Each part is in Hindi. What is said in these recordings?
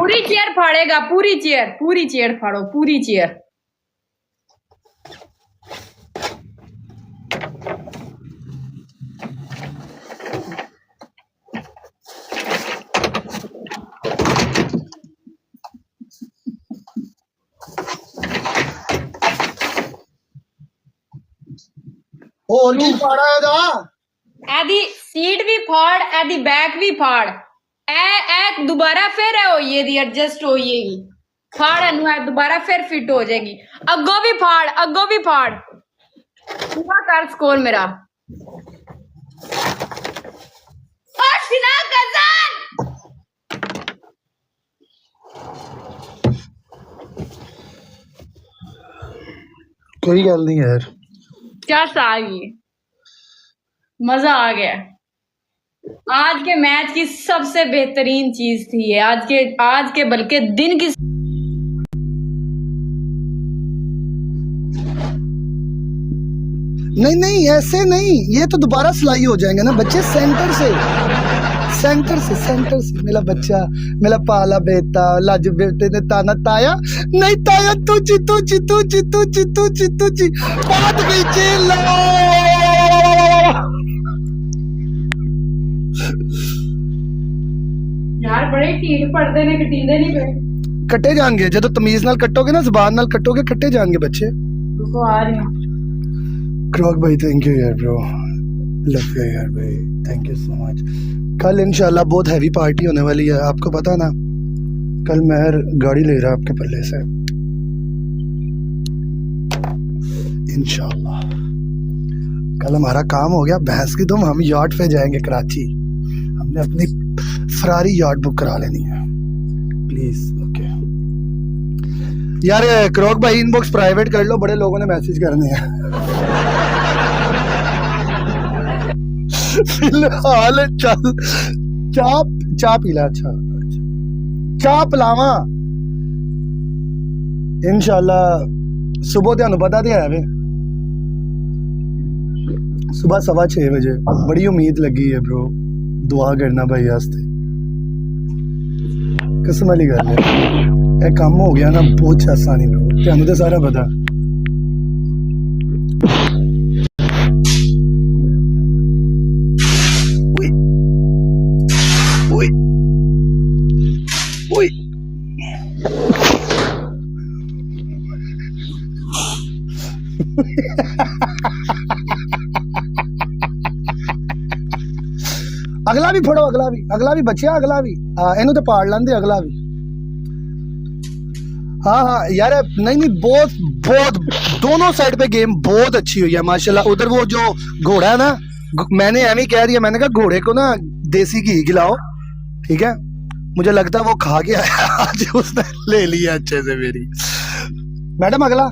पूरी चेयर फाड़ेगा, पूरी चेयर फाड़ो, पूरी चेयर। और की फाड़ा है दा एदी सीट भी फाड़, एदी बैक भी फाड़, ए दोबारा फिर है होइए दी एडजस्ट होइएगी, फाड़ अनु है दोबारा फिर फिट हो जाएगी। अगो भी फाड़ पूरा कर स्कोर मेरा। शिना कजन कोई गल नहीं यार, क्या आ गई, मजा आ गया। आज के मैच की सबसे बेहतरीन चीज थी ये, आज के बल्कि दिन की। नहीं ऐसे नहीं, ये तो दोबारा सिलाई हो जाएंगे ना बच्चे। सेंटर से मेरा बच्चा, मेरा पाला बेटा, लाज बेटे ने ताना ताया नहीं ताया, तुझी बात गई जेल। यार बड़े ढीठ पड़ते ने, कटींदे नहीं पे। कटे जाएंगे जो तमीज नाल कटोगे ना, जुबान नाल कटोगे, कटे जाएंगे बच्चे। रुको आ रही हूं। क्रॉक भाई थैंक यू यार ब्रो, लव यू यार भाई, थैंक यू सो मच। कल इंशाल्लाह बहुत हैवी पार्टी होने वाली है, आपको पता ना। कल महर गाड़ी ले रहा है आपके पल्ले से इंशाल्लाह। कल हमारा काम हो गया भैंस की तुम, हम यार्ड पे जाएंगे कराची। हमने अपनी फरारी यार्ड बुक करा लेनी है प्लीज। ओके यार क्रॉक भाई इनबॉक्स प्राइवेट कर लो, बड़े लोगों ने मैसेज करने हैं। फिलहाल चल चा पीला। अच्छा चा पिलावा इंशाल्लाह। सुबह तेन पता तो है वे, सुबह 6:15 बजे। बड़ी उम्मीद लगी है ब्रो, दुआ करना भाई वास्ते। किस्म वाली गल है, यह काम हो गया ना बहुत ऐसा नहीं ब्रो, तेन तो सारा पता। अगला भी फड़ो, अगला भी बच्चे, अगला भी इनू तो पाड़ लेंदे, अगला भी। हाँ यार नहीं बहुत दोनों साइड पे गेम बहुत अच्छी हुई है माशाल्लाह। उधर वो जो घोड़ा है ना, मैंने एवं कह दिया, मैंने कहा घोड़े को ना देसी घी खिलाओ, ठीक है। मुझे लगता है वो खा के आया आज, उसने ले लिया अच्छे से मेरी। मैडम अगला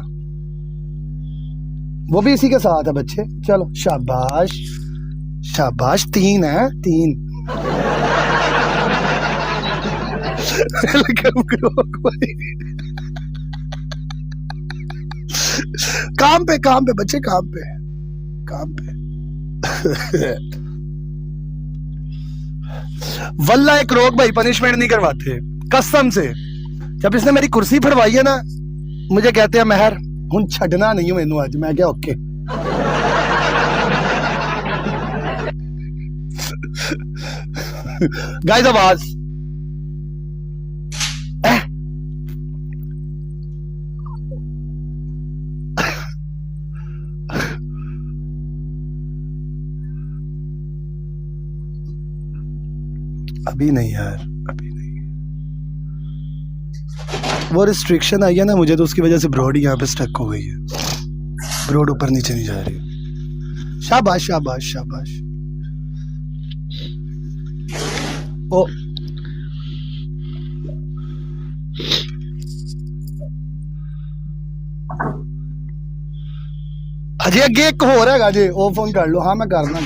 वो भी इसी के साथ है बच्चे। चलो शाबाश 3 है 3। काम पे बच्चे, काम पे। वल्ला एक रोक भाई पनिशमेंट नहीं करवाते कसम से। जब इसने मेरी कुर्सी फड़वाई है ना, मुझे कहते हैं महर हुन छड़ना नहीं मैनू अज। मैं क्या ओके गाइस आवाज अभी नहीं यार, अभी नहीं। वो रिस्ट्रिक्शन आई है ना मुझे, तो उसकी वजह से ब्रॉड यहाँ पे स्टक हो गई है, ब्रॉड ऊपर नीचे नहीं जा रही। शाबाश शाबाश शाबाश। ओ अजय अगे एक हो रहा है, वो फोन कर लो। हाँ मैं करना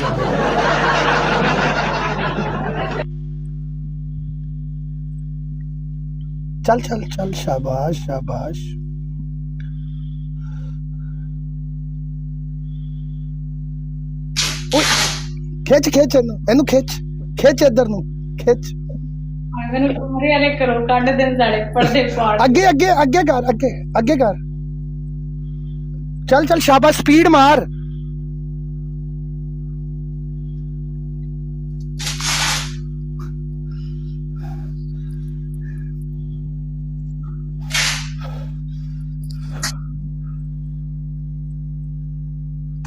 चल चल चल शाबाश शाबाश। खिच खिच इनू खिच खिच इधर नू खिच। मैंने तुम्हारे वाले करो काट दिन साढ़े पर्दे फाड़ अगे अगे अगे कर अगे अगे कर चल चल शाबाश स्पीड मार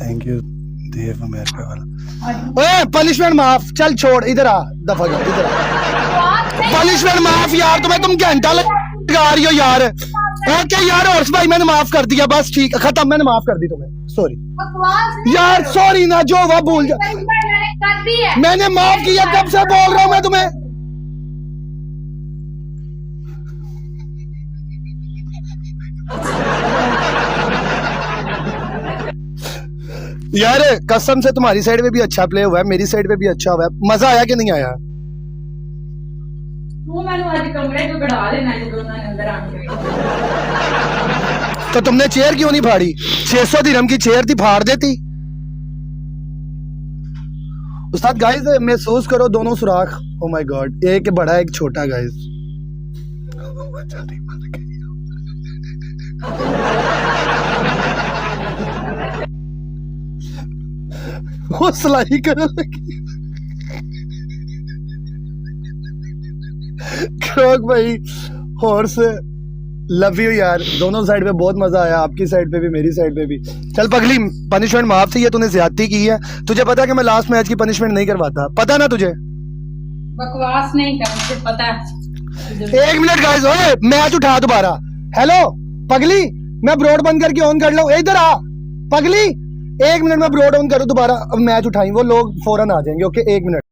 थैंक यू देव अमेरिका वाला ओए पनिशमेंट माफ चल छोड़ इधर आ दफा कर इधर आ पनिशमेंट माफ यार तुम्हें तुम घंटा लगा रही हो यार ओके यार हॉर्स भाई मैंने माफ कर दिया बस ठीक खत्म मैंने माफ कर दी तुम्हें सॉरी यार सॉरी ना जो हुआ भूल जा कर दी है मैंने माफ किया कब से बोल रहा हूं मैं तुम्हें यार कसम से तुम्हारी साइड पे भी अच्छा प्ले हुआ है मेरी साइड पे भी अच्छा हुआ है मजा आया कि नहीं आया तू मैंने आज कमरे में बढ़ा लेना है दोनों ने अंदर आके तो तुमने चेयर क्यों नहीं फाड़ी 600 दिरहम की चेयर थी फाड़ देती उस्ताद गाइस महसूस करो दोनों सुराख ओ माय गॉड एक बड़ा एक छोटा गाइस वो सिलाई करने लगी क्रोक भाई हॉर्स लव यू यार दोनों साइड पे बहुत मजा आया आपकी साइड पे भी मेरी साइड पे भी चल पगली पनिशमेंट माफ थी ये तूने ज्यादती की है तुझे पता है कि मैं लास्ट मैच की पनिशमेंट नहीं करवाता पता ना तुझे बकवास नहीं कर मुझे पता है 1 मिनट गाइस ओए मैच उठा दोबारा हेलो पगली मैं ब्रॉड बंद करके ऑन कर लूं इधर आ पगली 1 मिनट में ब्रॉड ऑन करूं दोबारा अब मैच उठाई वो लोग फौरन आ जाएंगे ओके 1 मिनट